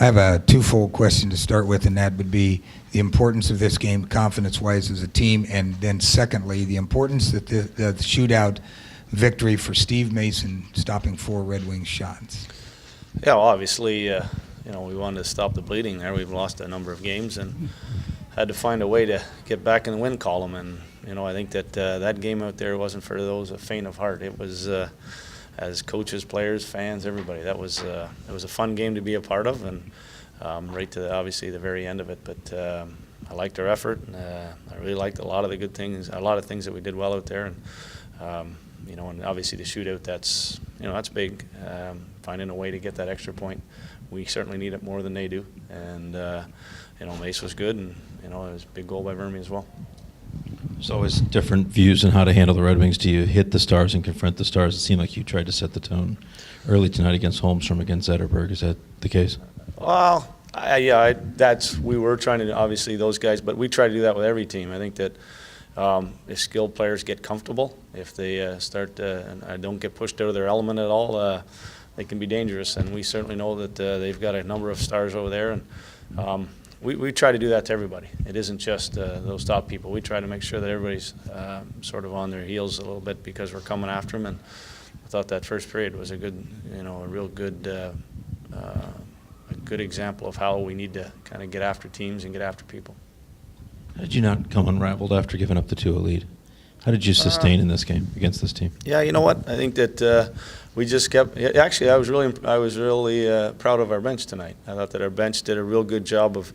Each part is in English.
I have a twofold question to start with, and that would be the importance of this game, confidence-wise as a team, and then secondly, the importance that the shootout victory for Steve Mason stopping 4 Red Wings shots. Yeah, well, obviously, we wanted to stop the bleeding there. We've lost a number of games and had to find a way to get back in the win column. And I think that that game out there wasn't for those faint of heart. It was, as coaches, players, fans, everybody. It was a fun game to be a part of, and right to obviously the very end of it. But I liked our effort. I really liked a lot of the good things, a lot of things that we did well out there. And and obviously the shootout, that's big. Finding a way to get that extra point, we certainly need it more than they do. And Mace was good, and it was a big goal by Verme as well. There's always different views on how to handle the Red Wings. Do you hit the Stars and confront the Stars? It seemed like you tried to set the tone early tonight against Holmstrom, against Zetterberg. Is that the case? Well, we were trying to, obviously, those guys, but we try to do that with every team. I think that if skilled players get comfortable, if they start and don't get pushed out of their element at all, they can be dangerous. And we certainly know that they've got a number of stars over there, and we try to do that to everybody. It isn't just those top people. We try to make sure that everybody's sort of on their heels a little bit because we're coming after them. And I thought that first period was a good, a real good, a good example of how we need to kind of get after teams and get after people. How did you not come unraveled after giving up the 2-0 lead? How did you sustain in this game against this team? Yeah, you know what? I think that we just kept. Actually, I was really proud of our bench tonight. I thought that our bench did a real good job of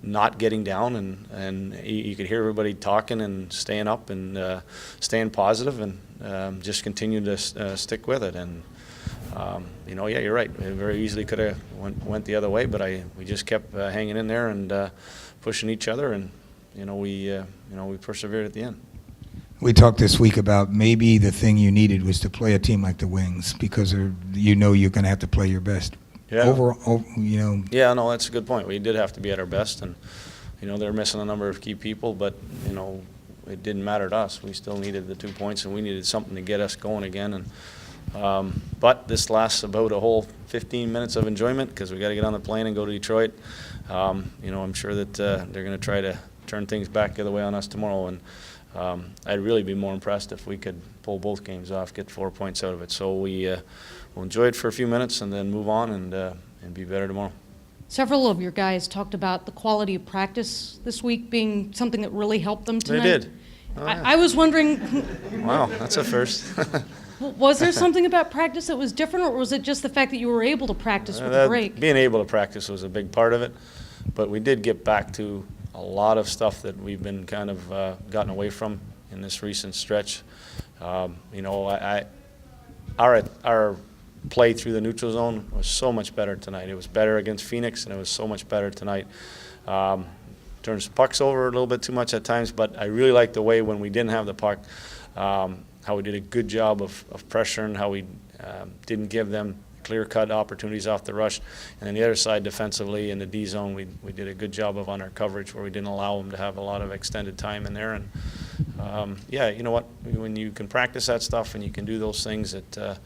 not getting down, and you could hear everybody talking and staying up and staying positive, and just continue to stick with it. And yeah, you're right. It very easily could have went the other way, but we just kept hanging in there and pushing each other, and we persevered at the end. We talked this week about maybe the thing you needed was to play a team like the Wings because you're going to have to play your best. Yeah. Overall, Yeah, no, that's a good point. We did have to be at our best, and they're missing a number of key people, but it didn't matter to us. We still needed the 2 points, and we needed something to get us going again. And but this lasts about a whole 15 minutes of enjoyment because we got to get on the plane and go to Detroit. I'm sure that they're going to try to turn things back the other way on us tomorrow, and I'd really be more impressed if we could pull both games off, get 4 points out of it. So we'll enjoy it for a few minutes and then move on and be better tomorrow. Several of your guys talked about the quality of practice this week being something that really helped them tonight. They did. Oh, yeah. I was wondering. Wow, that's a first. Was there something about practice that was different, or was it just the fact that you were able to practice with a break? Being able to practice was a big part of it, but we did get back to a lot of stuff that we've been kind of gotten away from in this recent stretch. Our play through the neutral zone was so much better tonight. It was better against Phoenix, and it was so much better tonight. Turns pucks over a little bit too much at times, but I really liked the way when we didn't have the puck, how we did a good job of pressuring, how we didn't give them clear-cut opportunities off the rush. And then the other side, defensively, in the D zone, we did a good job of on our coverage where we didn't allow them to have a lot of extended time in there. And yeah, you know what? When you can practice that stuff and you can do those things that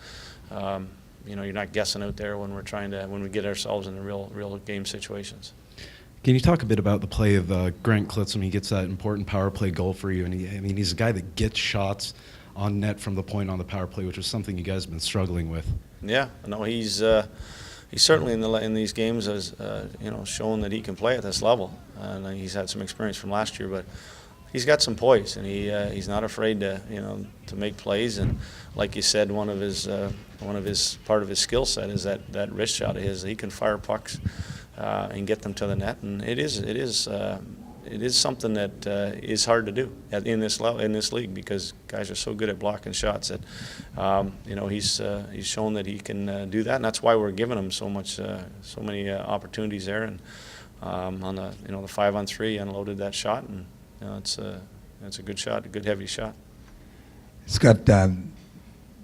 you're not guessing out there when we get ourselves in the real game situations. Can you talk a bit about the play of Grant Klitzum? He gets that important power play goal for you, and he's a guy that gets shots on net from the point on the power play, which is something you guys have been struggling with. Yeah, no, he's certainly in these games has shown that he can play at this level, and he's had some experience from last year, but he's got some poise, and he's not afraid to make plays. And like you said, part of his skill set is that wrist shot of his. He can fire pucks and get them to the net, and it is something that is hard to do in this league because guys are so good at blocking shots that he's shown that he can do that, and that's why we're giving him so many opportunities there. And on the 5-on-3, unloaded that shot, and it's a good shot, a good heavy shot. Scott,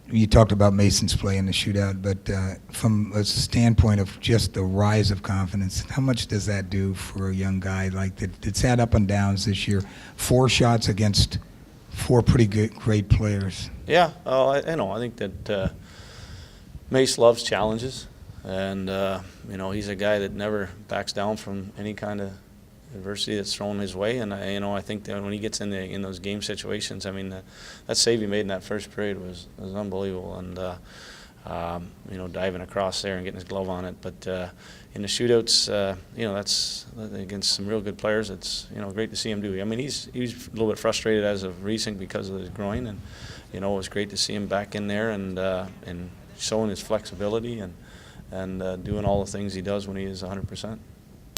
you talked about Mason's play in the shootout, but from a standpoint of just the rise of confidence, how much does that do for a young guy like that that's had up and downs this year? 4 shots against 4 pretty great players. Yeah, I think that Mace loves challenges. And you know, he's a guy that never backs down from any kind of adversity that's thrown his way. And I think that when he gets in those game situations, I mean, that save he made in that first period was unbelievable. And you know, diving across there and getting his glove on it. But in the shootouts, you know, that's against some real good players. It's, you know, great to see him do. I mean, he's a little bit frustrated as of recent because of his groin, and you know, it was great to see him back in there and showing his flexibility and doing all the things he does when he is 100%.